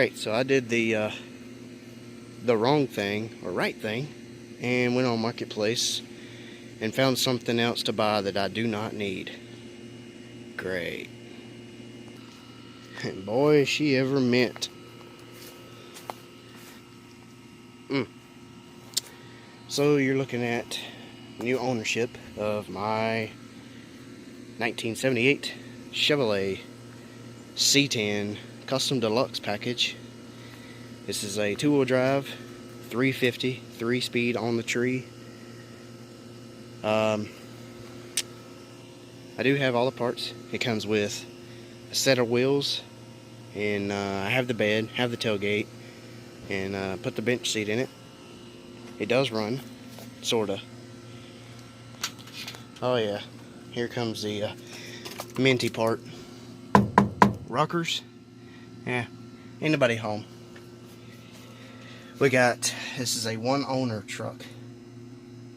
Alright, so I did the wrong thing, or right thing, and went on Marketplace and found something else to buy that I do not need. Great. And boy, is she ever mint. So you're looking at new ownership of my 1978 Chevrolet C10 Custom Deluxe package. This is a two-wheel drive, 350, 3-speed on the tree. I do have all the parts. It comes with a set of wheels, and I have the bed, have the tailgate, and put the bench seat in it. It does run, sorta. Oh yeah, here comes the minty part. Rockers, yeah, ain't nobody home. This is a one owner truck.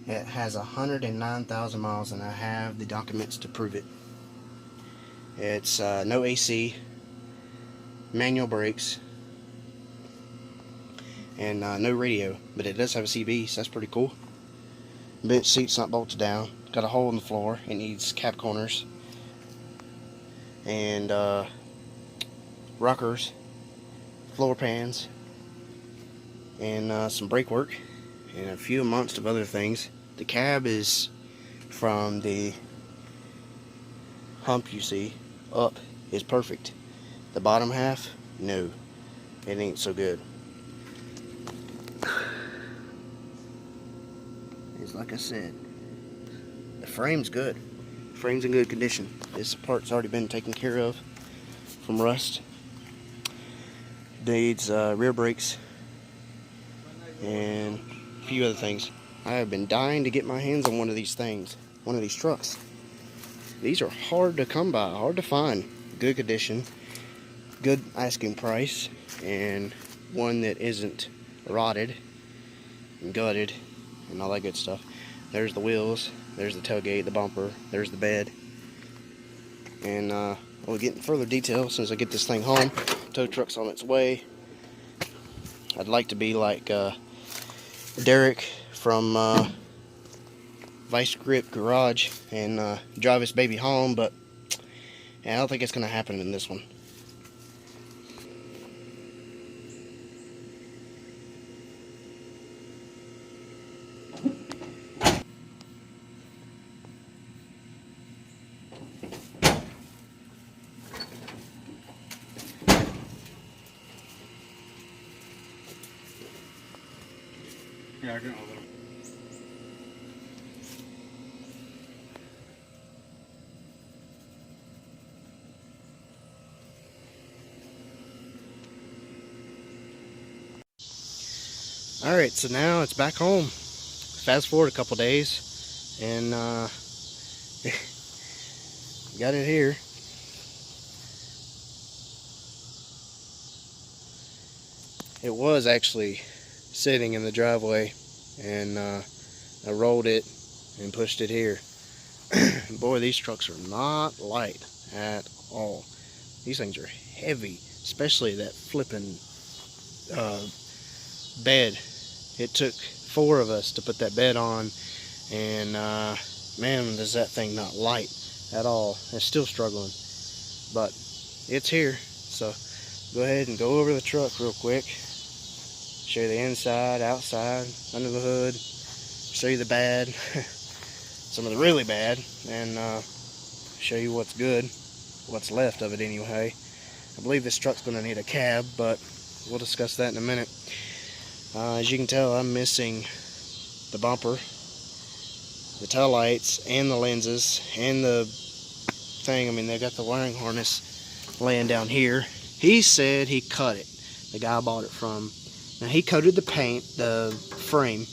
It has 109,000 miles, and I have the documents to prove it. It's no AC, manual brakes, and no radio, but it does have a CB, so that's pretty cool. Bench seat's not bolted down. Got a hole in the floor. It needs cap corners and rockers, floor pans, and some brake work, and a few amongst of other things. The cab is from the hump you see up is perfect. The bottom half, no, it ain't so good. It's like I said, the frame's good. The frame's in good condition. This part's already been taken care of from rust. Needs rear brakes and a few other things. I have been dying to get my hands on one of these things, one of these trucks. These are hard to come by, hard to find. Good condition, good asking price, and one that isn't rotted and gutted and all that good stuff. There's the wheels, there's the tailgate, the bumper, there's the bed. And we'll get in further detail as soon as I get this thing home. Tow truck's on its way. I'd like to be like Derek from Vice Grip Garage and drive his baby home, but yeah, I don't think it's going to happen in this one. Yeah, I got a little. Alright, so now it's back home. Fast forward a couple days, and got it here. It was actually sitting in the driveway, and I rolled it and pushed it here. Boy, these trucks are not light at all. These things are heavy, especially that flipping bed. It took 4 of us to put that bed on, and man, does that thing not light at all. It's still struggling, but it's here. So go ahead and go over the truck real quick, show you the inside, outside, under the hood, show you the bad, some of the really bad, and show you what's good, what's left of it anyway. I believe this truck's going to need a cab, but we'll discuss that in a minute. As you can tell, I'm missing the bumper, the tail lights, and the lenses, and the thing. I mean, they got the wiring harness laying down here. He said he cut it, the guy I bought it from. Now, he coated the paint, the frame.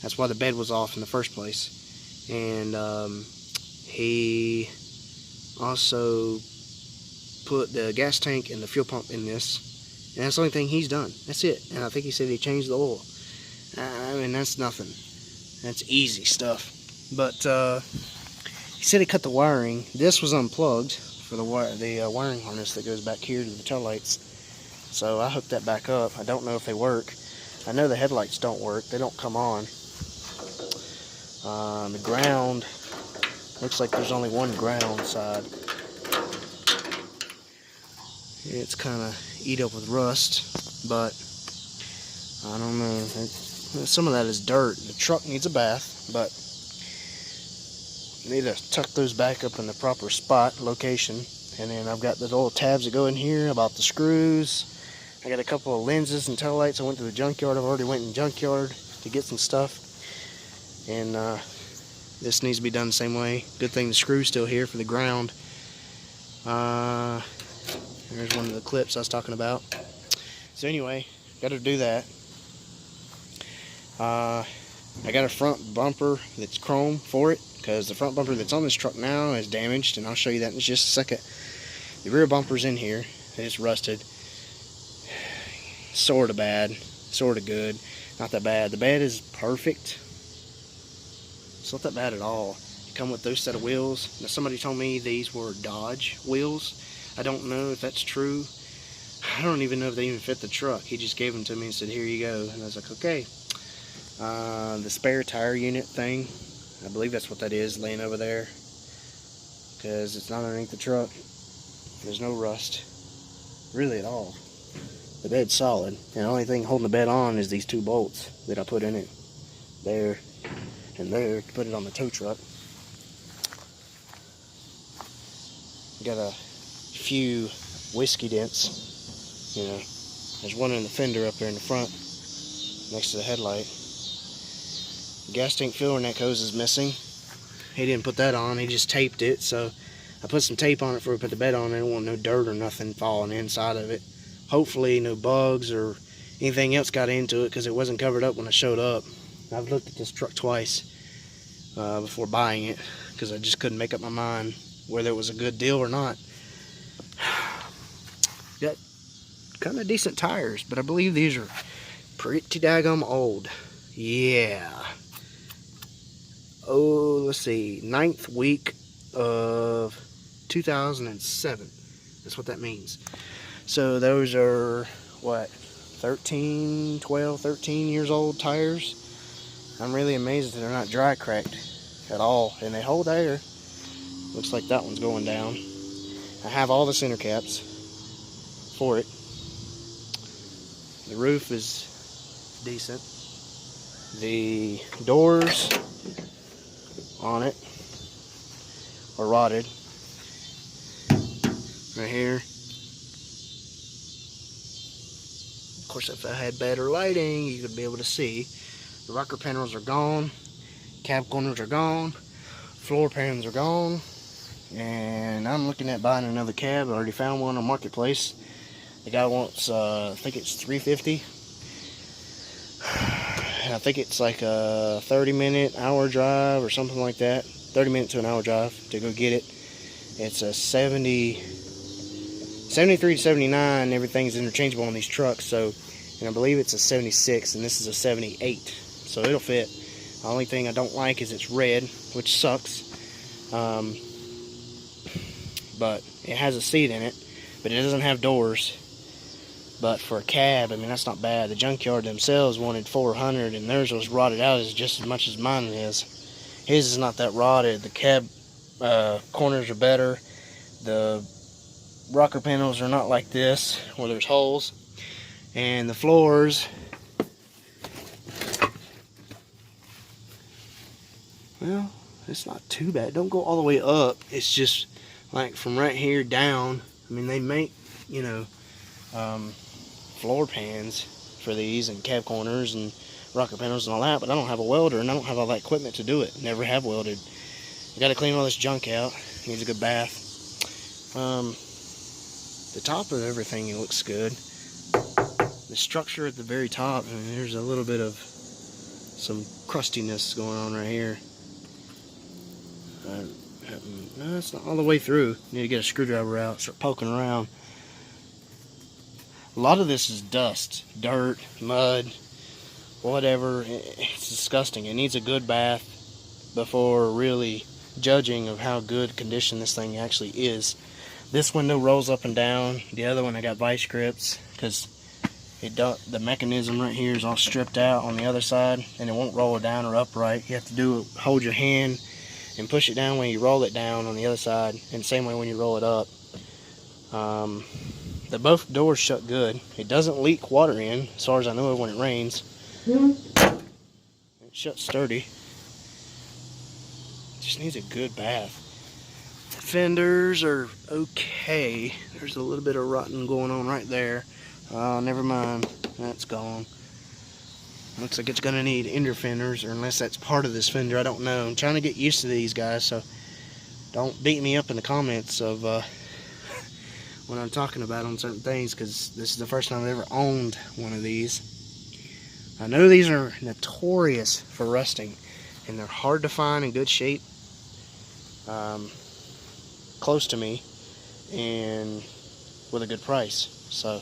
That's why the bed was off in the first place. And he also put the gas tank and the fuel pump in this. And that's the only thing he's done. That's it. And I think he said he changed the oil. I mean, that's nothing. That's easy stuff. But he said he cut the wiring. This was unplugged for the wiring harness that goes back here to the tail lights. So I hooked that back up. I don't know if they work. I know the headlights don't work. They don't come on. The ground, looks like there's only one ground side. It's kind of eat up with rust, but I don't know. Some of that is dirt. The truck needs a bath, but need to tuck those back up in the proper spot, location. And then I've got the little tabs that go in here about the screws. I got a couple of lenses and taillights. I went to the junkyard. I've already went in the junkyard to get some stuff. And this needs to be done the same way. Good thing the screw's still here for the ground. There's one of the clips I was talking about. So anyway, got to do that. I got a front bumper that's chrome for it, because the front bumper that's on this truck now is damaged, and I'll show you that in just a second. The rear bumper's in here. It's rusted. Sort of bad, sort of good. Not that bad. The bed is perfect. It's not that bad at all. They come with those set of wheels. Now, somebody told me these were Dodge wheels. I don't know if that's true. I don't even know if they even fit the truck. He just gave them to me and said, here you go. And I was like, okay. The spare tire unit thing, I believe that's what that is, laying over there, because it's not underneath the truck. There's no rust really at all. The bed's solid, and the only thing holding the bed on is these 2 bolts that I put in it, there and there, to put it on the tow truck. Got a few whiskey dents, you know. There's one in the fender up there in the front next to the headlight. The gas tank filler neck hose is missing. He didn't put that on, he just taped it. So I put some tape on it before we put the bed on. I don't want no dirt or nothing falling inside of it. Hopefully no bugs or anything else got into it, because it wasn't covered up when I showed up. I've looked at this truck twice before buying it, because I just couldn't make up my mind whether it was a good deal or not. Got kind of decent tires, but I believe these are pretty daggum old. Yeah. Oh, let's see, 9th week of 2007. That's what that means. So those are, what, 13 years old tires. I'm really amazed that they're not dry cracked at all, and they hold air. Looks like that one's going down. I have all the center caps for it. The roof is decent. The doors on it are rotted right here. Of course, if I had better lighting, you could be able to see. The rocker panels are gone, cab corners are gone, floor pans are gone, and I'm looking at buying another cab. I already found one on Marketplace. The guy wants, I think it's $350. I think it's like a 30-minute, hour drive or something like that. 30 minutes to an hour drive to go get it. It's a 73 to 79. Everything's interchangeable on these trucks. So, and I believe it's a 76, and this is a 78. So it'll fit. The only thing I don't like is it's red, which sucks. But it has a seat in it, but it doesn't have doors. But for a cab, I mean, that's not bad. The junkyard themselves wanted $400, and theirs was rotted out as just as much as mine is. His is not that rotted. The cab corners are better. The rocker panels are not like this, where there's holes. And the floors, well, it's not too bad. Don't go all the way up. It's just like from right here down. I mean, they make, you know, floor pans for these and cab corners and rocker panels and all that, but I don't have a welder and I don't have all that equipment to do it. Never have welded. I got to clean all this junk out. Needs a good bath. The top of everything looks good. The structure at the very top, I mean, there's a little bit of some crustiness going on right here. No, it's not all the way through. Need to get a screwdriver out, start poking around. A lot of this is dust, dirt, mud, whatever. It's disgusting. It needs a good bath before really judging of how good condition this thing actually is. This window rolls up and down. The other one I got vice grips because the mechanism right here is all stripped out on the other side, and it won't roll it down or upright. You have to hold your hand and push it down when you roll it down on the other side, and same way when you roll it up. Both doors shut good. It doesn't leak water in, as far as I know, when it rains. It shuts sturdy. Just needs a good bath. Fenders are okay. There's a little bit of rotting going on right there. Never mind, that's gone. Looks like it's gonna need inner fenders, or unless that's part of this fender, I don't know. I'm trying to get used to these guys, so don't beat me up in the comments of when I'm talking about on certain things, because this is the first time I've ever owned one of these. I know these are notorious for rusting, and they're hard to find in good shape, close to me, and with a good price. So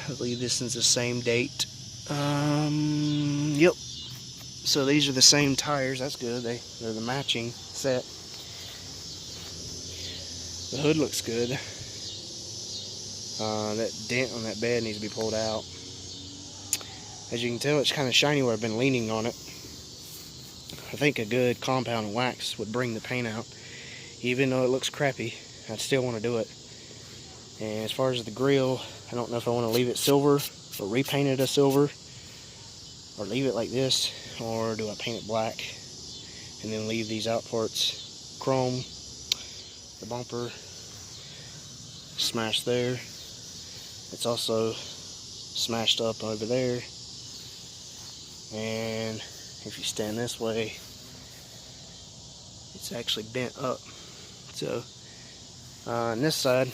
I believe this is the same date. Yep. So these are the same tires. That's good. They're the matching set. The hood looks good. That dent on that bed needs to be pulled out. As you can tell, it's kind of shiny where I've been leaning on it. I think a good compound and wax would bring the paint out. Even though it looks crappy, I'd still want to do it. And as far as the grill, I don't know if I want to leave it silver or repaint it a silver, or leave it like this, or do I paint it black and then leave these out parts chrome. The bumper smashed there. It's also smashed up over there, and if you stand this way, it's actually bent up. So on this side,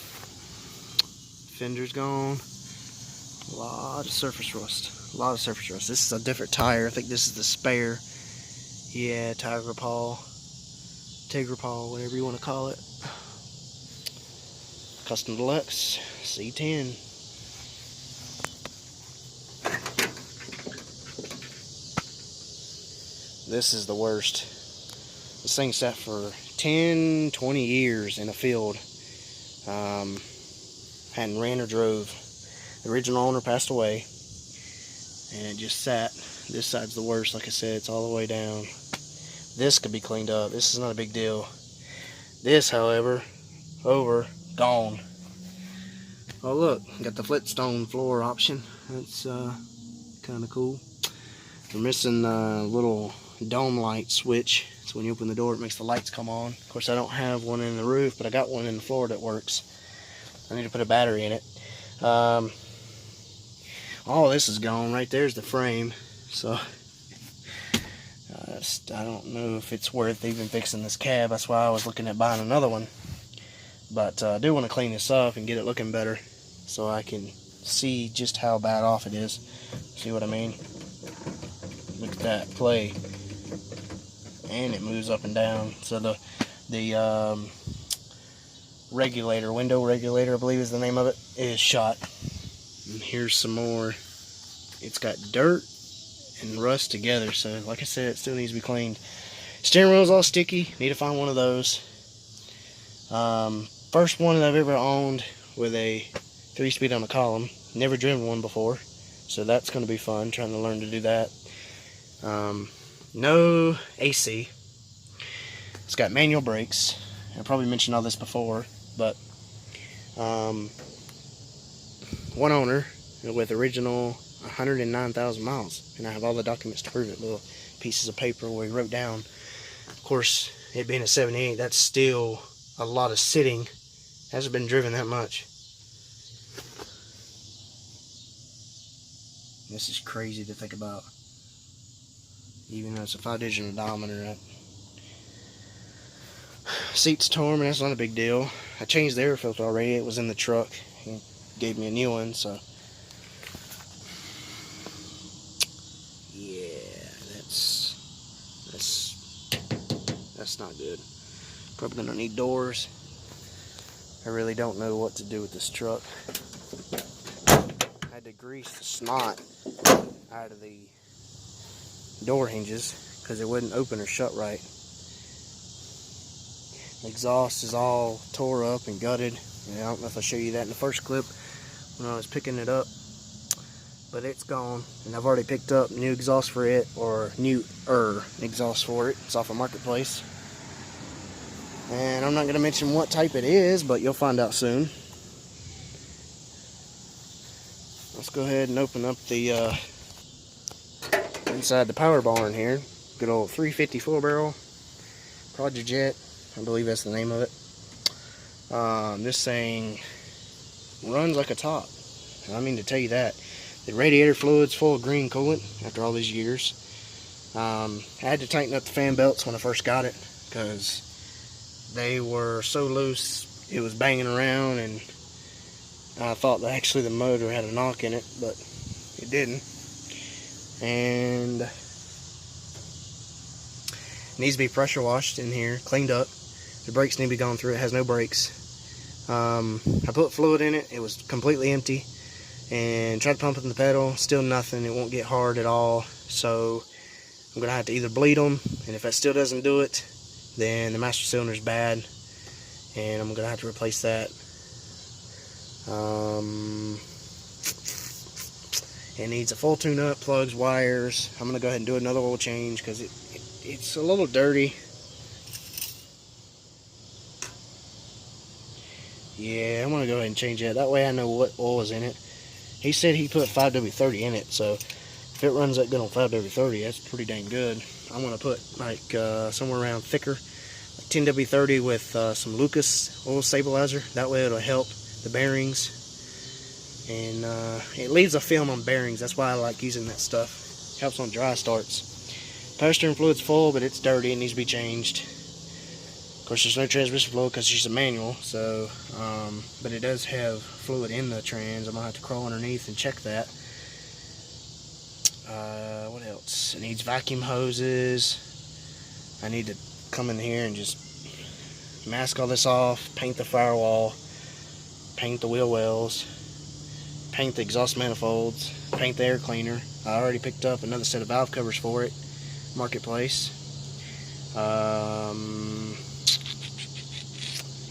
fender's gone. A lot of surface rust. This is a different tire. I think this is the spare. Yeah, Tiger Paw, whatever you want to call it. Custom Deluxe C10. This is the worst. This thing sat for 10, 20 years in a field. Hadn't ran or drove. The original owner passed away, and it just sat. This side's the worst. Like I said, it's all the way down. This could be cleaned up. This is not a big deal. This, however, gone. Oh look, got the Flintstone floor option. That's kind of cool. We're missing a little dome light switch. So when you open the door, it makes the lights come on. Of course, I don't have one in the roof, but I got one in the floor that works. I need to put a battery in it. All this is gone. Right there's the frame. So I don't know if it's worth even fixing this cab. That's why I was looking at buying another one. But I do want to clean this up and get it looking better, so I can see just how bad off it is. See what I mean? Look at that play, and it moves up and down. So the regulator, window regulator, I believe is the name of it, is shot. And here's some more. It's got dirt and rust together, so like I said, it still needs to be cleaned. Steering wheel's all sticky. Need to find one of those. First one that I've ever owned with a 3-speed on the column. Never driven one before, so that's going to be fun, trying to learn to do that. No AC. It's got manual brakes. I probably mentioned all this before, but one owner with original 109,000 miles, and I have all the documents to prove it. Little pieces of paper where he wrote down. Of course, it being a 78, that's still a lot of sitting. Hasn't been driven that much. This is crazy to think about. Even though it's a 5-digit odometer. Seat's torn, and that's not a big deal. I changed the air filter already. It was in the truck. He gave me a new one, so yeah, that's not good. Probably gonna need doors. I really don't know what to do with this truck. I had to grease the snot out of the door hinges because it wouldn't open or shut right. The exhaust is all tore up and gutted. And I don't know if I showed you that in the first clip when I was picking it up, but it's gone. And I've already picked up new exhaust for it, or newer exhaust for it. It's off of Marketplace. And I'm not going to mention what type it is, but you'll find out soon. Let's go ahead and open up the inside the power barn here. Good old 350 full barrel Project Jet, I believe that's the name of it. This thing runs like a top. I mean to tell you that. The radiator fluid's full of green coolant after all these years. I had to tighten up the fan belts when I first got it because they were so loose it was banging around, and I thought that actually the motor had a knock in it, but it didn't. And it needs to be pressure washed in here, cleaned up. The brakes need to be gone through. It has no brakes. I put fluid in it. It was completely empty, and tried to pump it in the pedal. Still nothing. It won't get hard at all. So I'm gonna have to either bleed them, and if that still doesn't do it, then the master cylinder is bad, and I'm gonna have to replace that. It needs a full tune-up, plugs, wires. I'm gonna go ahead and do another oil change because it's a little dirty. Yeah, I'm gonna go ahead and change that. That way I know what oil is in it. He said he put 5W30 in it, so if it runs that good on 5W30, that's pretty dang good. I'm gonna put like somewhere around thicker, like 10W30 with some Lucas oil stabilizer. That way it'll help the bearings, and it leaves a film on bearings. That's why I like using that stuff. Helps on dry starts. Power steering fluid's full, but it's dirty. It needs to be changed. Of course, there's no transmission fluid because it's just a manual. So, but it does have fluid in the trans. I'm gonna have to crawl underneath and check that. What else? It needs vacuum hoses. I need to come in here and just mask all this off, paint the firewall, paint the wheel wells, paint the exhaust manifolds, paint the air cleaner. I already picked up another set of valve covers for it, Marketplace.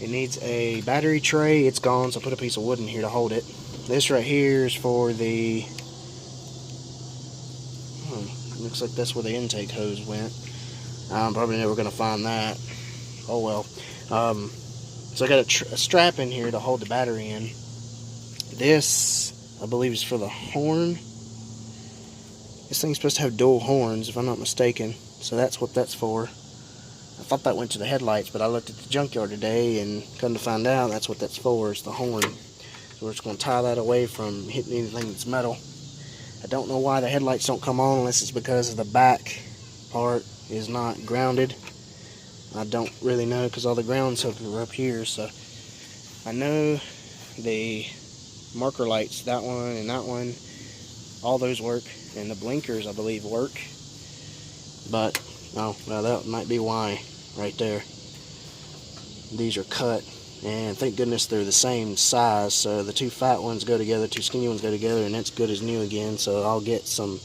It needs a battery tray. It's gone, so I put a piece of wood in here to hold it. This right here is for the looks like that's where the intake hose went. I'm probably never going to find that. Oh well. So I got a strap in here to hold the battery in. This, I believe, is for the horn. This thing's supposed to have dual horns, if I'm not mistaken. So that's what that's for. I thought that went to the headlights, but I looked at the junkyard today and come to find out that's what that's for. It's the horn. So we're just going to tie that away from hitting anything that's metal. I don't know why the headlights don't come on unless it's because of the back part is not grounded. I don't really know because all the grounds are up here. So I know the marker lights, that one and that one, all those work, and the blinkers I believe work. But oh well, that might be why right there. These are cut, and thank goodness they're the same size, so the two fat ones go together, two skinny ones go together, and that's good as new again. So I'll get some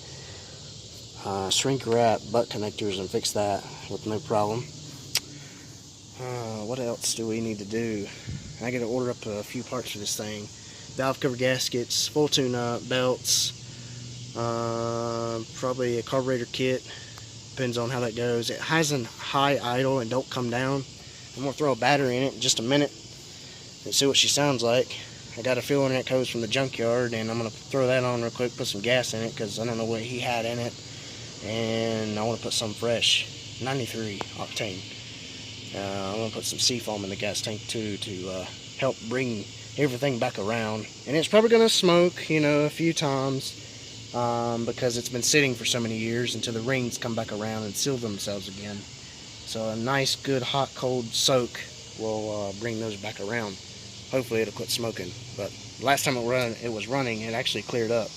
shrink wrap butt connectors and fix that with no problem. What else do we need to do? I gotta order up a few parts for this thing. Valve cover gaskets, full tune-up, belts, probably a carburetor kit. Depends on how that goes. It has a high idle and don't come down. I'm gonna throw a battery in it in just a minute and see what she sounds like. I got a filling neck hose from the junkyard, and I'm gonna throw that on real quick, put some gas in it because I don't know what he had in it, and I want to put some fresh 93 octane. I'm gonna put some seafoam in the gas tank too to help bring everything back around. And it's probably gonna smoke, you know, a few times because it's been sitting for so many years until the rings come back around and seal themselves again. So a nice, good, hot, cold soak will bring those back around. Hopefully it'll quit smoking. But last time it was running, it actually cleared up.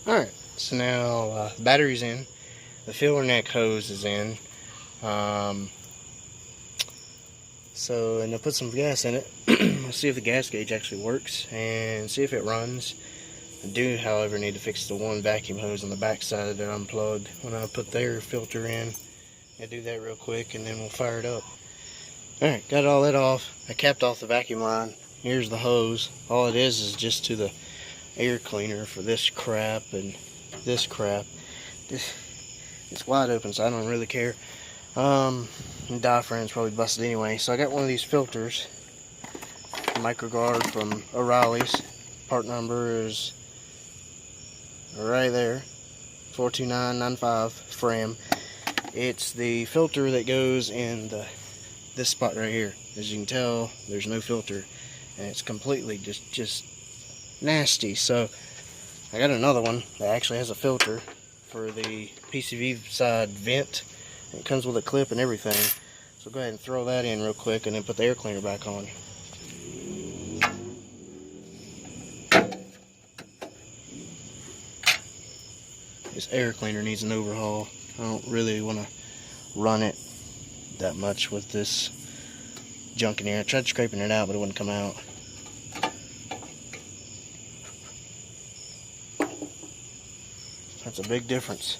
Alright, so now battery's in. The filler neck hose is in. And I'll put some gas in it. I'll see if the gas gauge actually works and see if it runs. I do, however, need to fix the one vacuum hose on the back side that unplugged when I put their filter in. I'll do that real quick and then we'll fire it up. Alright, got all that off. I capped off the vacuum line. Here's the hose. All it is just to the air cleaner for this crap and this crap. It's wide open, so I don't really care. The diaphragm's probably busted anyway. So I got one of these filters, MicroGuard from O'Reilly's. Part number is right there, 42995 Fram. It's the filter that goes in this spot right here. As you can tell, there's no filter, and it's completely just nasty. So I got another one that actually has a filter for the PCV side vent. It comes with a clip and everything. So go ahead and throw that in real quick and then put the air cleaner back on. This air cleaner needs an overhaul. I don't really want to run it that much with this junk in here. I tried scraping it out, but it wouldn't come out. That's a big difference.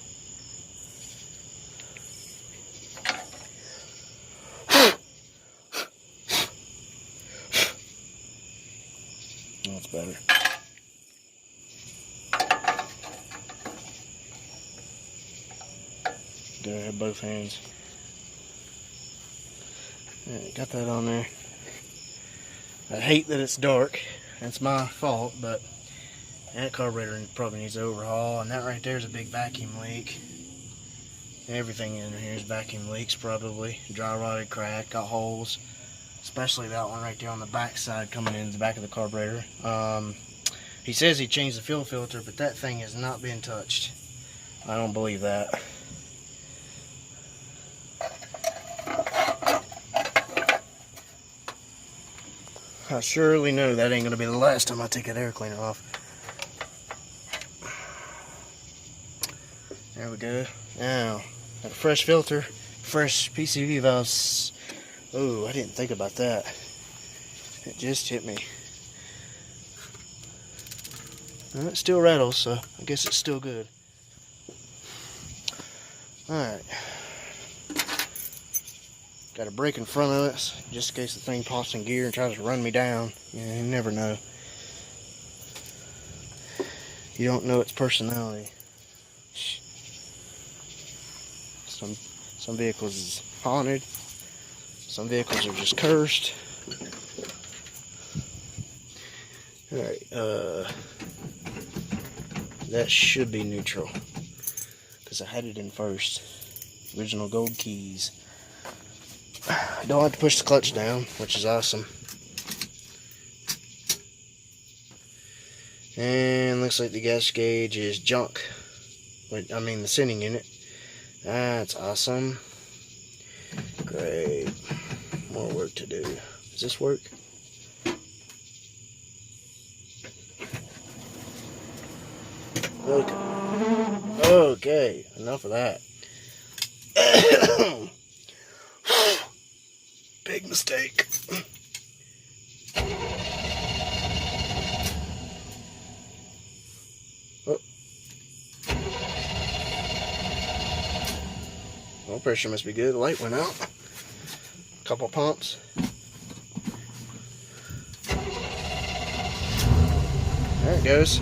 That's better. Gotta have both hands. Alright, got that on there. I hate that it's dark. That's my fault, but that carburetor probably needs an overhaul. And that right there is a big vacuum leak. Everything in here is vacuum leaks probably. Dry rotted, cracked, got holes. Especially that one right there on the back side coming in the back of the carburetor. He says he changed the fuel filter, but that thing has not been touched. I don't believe that. I surely know that ain't gonna be the last time I take that air cleaner off. There we go. Now, got a fresh filter, fresh PCV valves. Oh, I didn't think about that. It just hit me. Well, it still rattles, so I guess it's still good. Alright. Got a brake in front of us, just in case the thing pops in gear and tries to run me down. You never know. You don't know its personality. Some vehicles is haunted. Some vehicles are just cursed. Alright, that should be neutral, because I had it in first. Original gold keys. I don't have to push the clutch down, which is awesome. And looks like the gas gauge is junk. I mean the sending unit. That's awesome. Great. More work to do. Does this work? Okay. Okay, enough of that. Big mistake. Oh. Well, pressure must be good. The light went out. Couple pumps. There it goes.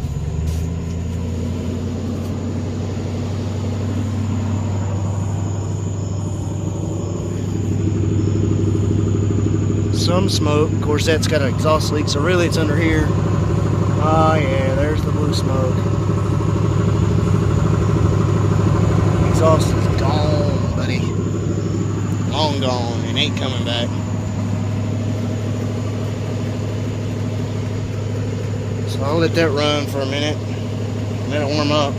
Some smoke. Of course, that's got an exhaust leak, so really it's under here. Oh yeah, there's the blue smoke. Exhaust is gone, buddy. Long gone and ain't coming back. So I'll let that run for a minute. Let it warm up.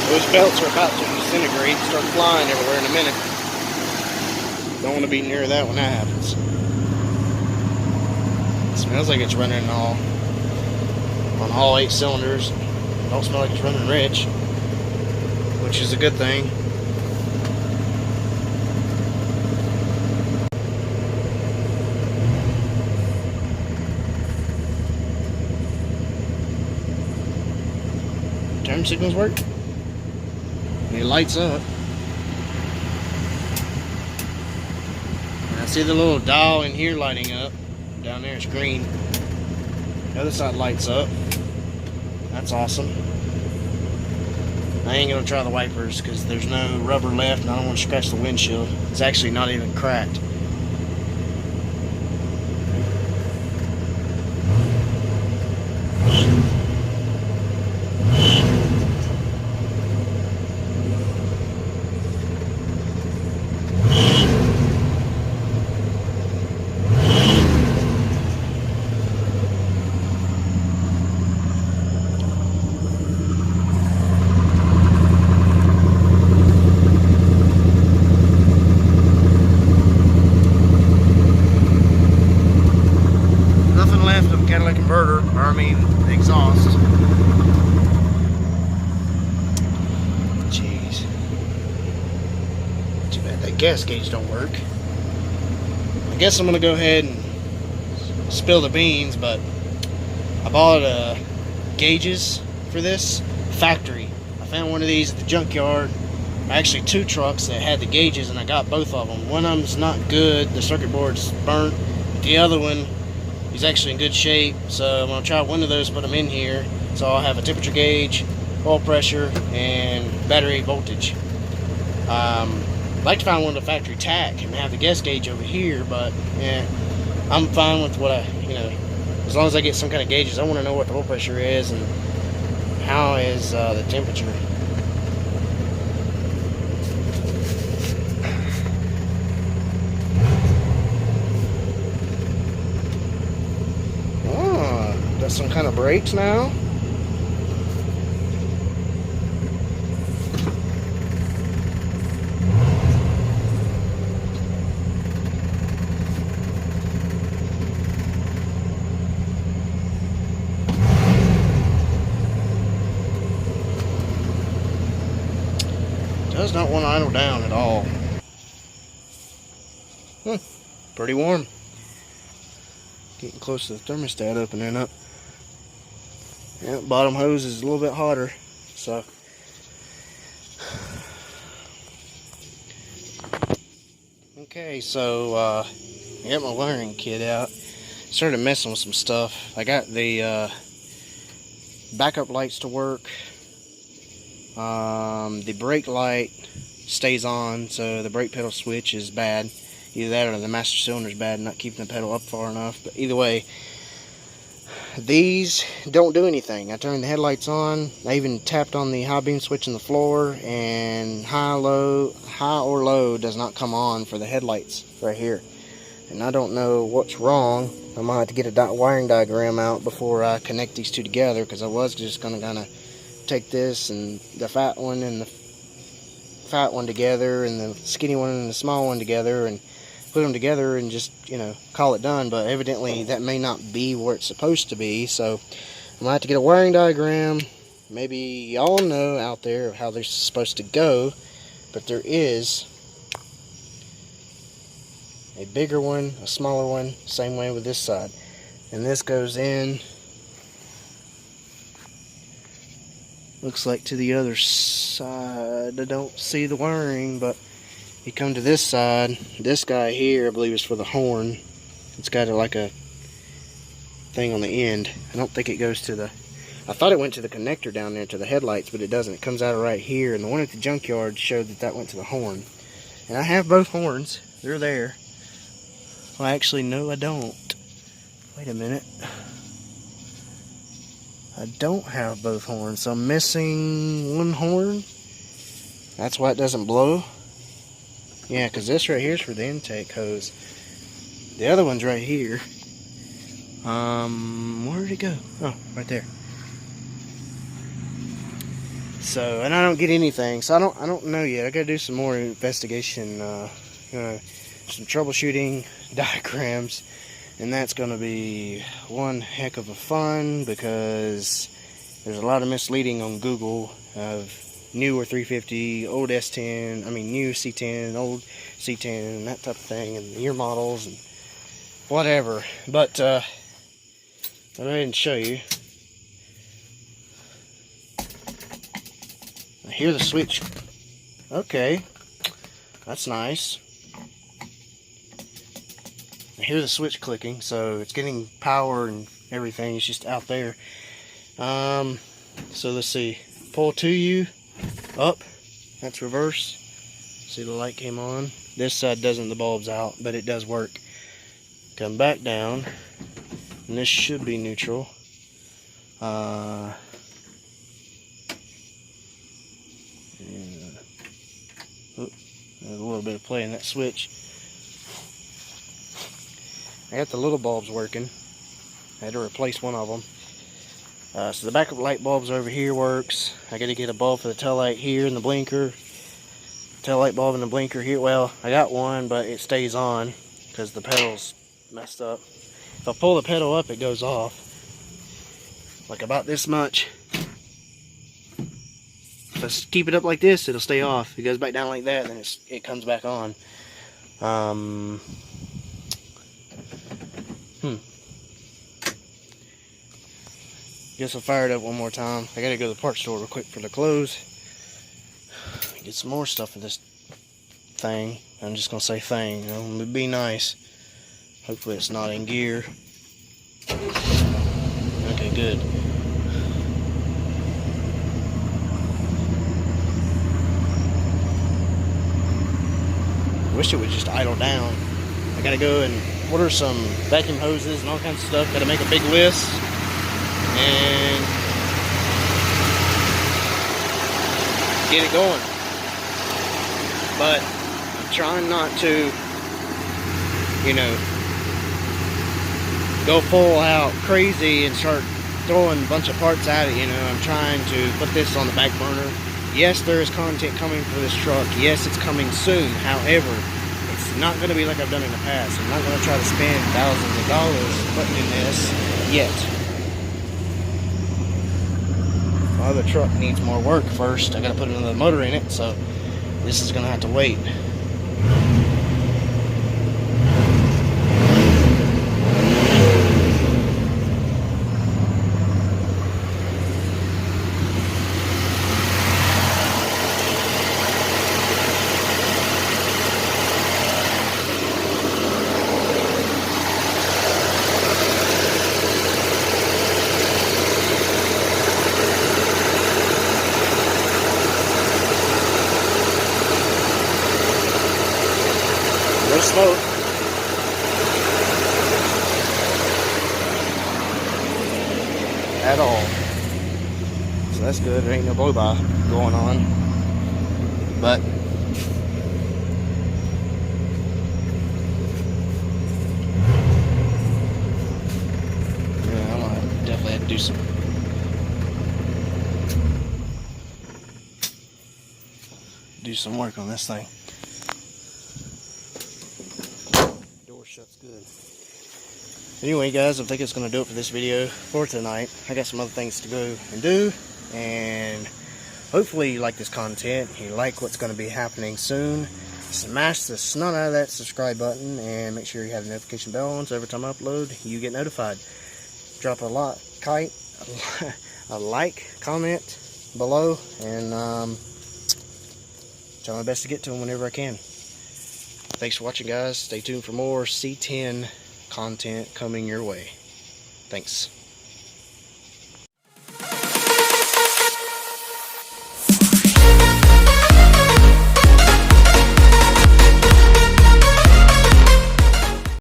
Those belts are about to disintegrate and start flying everywhere in a minute. Don't want to be near that when that happens. Smells like it's running on all 8 cylinders. Don't smell like it's running rich, which is a good thing. Turn signals work. It lights up. And I see the little dial in here lighting up. Down there it's green. The other side lights up. That's awesome. I ain't gonna try the wipers because there's no rubber left and I don't want to scratch the windshield. It's actually not even cracked. Converter, or I mean exhaust. Jeez. Too bad that gas gauge don't work. I guess I'm gonna go ahead and spill the beans, but I bought gauges for this factory. I found one of these at the junkyard. Actually 2 trucks that had the gauges and I got both of them. One of them's not good, the circuit board's burnt. The other one, he's actually in good shape, so I'm going to try one of those, put them in here, so I'll have a temperature gauge, oil pressure, and battery voltage. I'd like to find one of the factory tack and have the gas gauge over here, but yeah, I'm fine with what as long as I get some kind of gauges. I want to know what the oil pressure is and how is the temperature. Got some kind of brakes now. Does not want to idle down at all. Pretty warm. Getting close to the thermostat opening up. Yeah, bottom hose is a little bit hotter, so okay. So I got my wiring kit out. Started messing with some stuff. I got the backup lights to work. The brake light stays on, so the brake pedal switch is bad. Either that or the master cylinder is bad, not keeping the pedal up far enough. But either way, these don't do anything. I turned the headlights on. I even tapped on the high beam switch in the floor, and high or low does not come on for the headlights right here. And I don't know what's wrong. I might have to get a wiring diagram out before I connect these two together, because I was just going to kind of take this and the fat one and the fat one together and the skinny one and the small one together and put them together and just, call it done. But evidently that may not be where it's supposed to be, so I'm gonna have to get a wiring diagram. Maybe y'all know out there how they're supposed to go, but there is a bigger one, a smaller one, same way with this side. And this goes in, looks like to the other side. I don't see the wiring, but you come to this side. This guy here, I believe, is for the horn. It's got like a thing on the end. I don't think it goes to the... I thought it went to the connector down there to the headlights, but it doesn't. It comes out of right here, and the one at the junkyard showed that that went to the horn. And I have both horns. They're there. Well, actually, no, I don't. Wait a minute. I don't have both horns, so I'm missing one horn. That's why it doesn't blow. Yeah, because this right here is for the intake hose. The other one's right here. Where did it go? Oh, right there. So, and I don't get anything, so I don't know yet. I gotta do some more investigation, some troubleshooting diagrams, And that's going to be one heck of a fun, because there's a lot of misleading on Google of newer 350, old S10, I mean new C10, old C10, and that type of thing, and year models and whatever. But I'll go ahead and show you. I hear the switch. Okay, that's nice. I hear the switch clicking, so it's getting power and everything. It's just out there. So let's see. Pull to you, up. That's reverse. See, the light came on. This side doesn't, the bulb's out, but it does work. Come back down, and this should be neutral. Yeah. Oh, there's a little bit of play in that switch. I got the little bulbs working. I had to replace one of them. So the backup light bulbs over here works. I got to get a bulb for the tail light here and the blinker. Tail light bulb and the blinker here. Well, I got one, but it stays on because the pedal's messed up. If I pull the pedal up, it goes off. Like about this much. If I keep it up like this, it'll stay off. If it goes back down like that, then it comes back on. Guess I'll fire it up one more time. I gotta go to the parts store real quick for the clothes. Get some more stuff for this thing. I'm just gonna say thing, you know, it'd be nice. Hopefully it's not in gear. Okay, good. Wish it would just idle down. I gotta go and order some vacuum hoses and all kinds of stuff. Gotta make a big list and get it going. But I'm trying not to, you know, go full out crazy and start throwing a bunch of parts at it. You know, I'm trying to put this on the back burner. Yes, there is content coming for this truck. Yes, it's coming soon. However, it's not going to be like I've done in the past. I'm not going to try to spend thousands of dollars putting in this yet. My other truck needs more work first. I got to put another motor in it, so this is going to have to wait. No smoke. At all. So that's good. There ain't no blow by going on. But yeah, I'm gonna definitely have to do some work on this thing. Shuts good. Anyway, guys, I think it's going to do it for this video for tonight. I got some other things to go and do, and hopefully you like this content. You like what's going to be happening soon. Smash the snot out of that subscribe button and make sure you have the notification bell on so every time I upload you get notified. Drop a like, comment below, and try my best to get to them whenever I can. Thanks for watching, guys. Stay tuned for more C10 content coming your way. Thanks.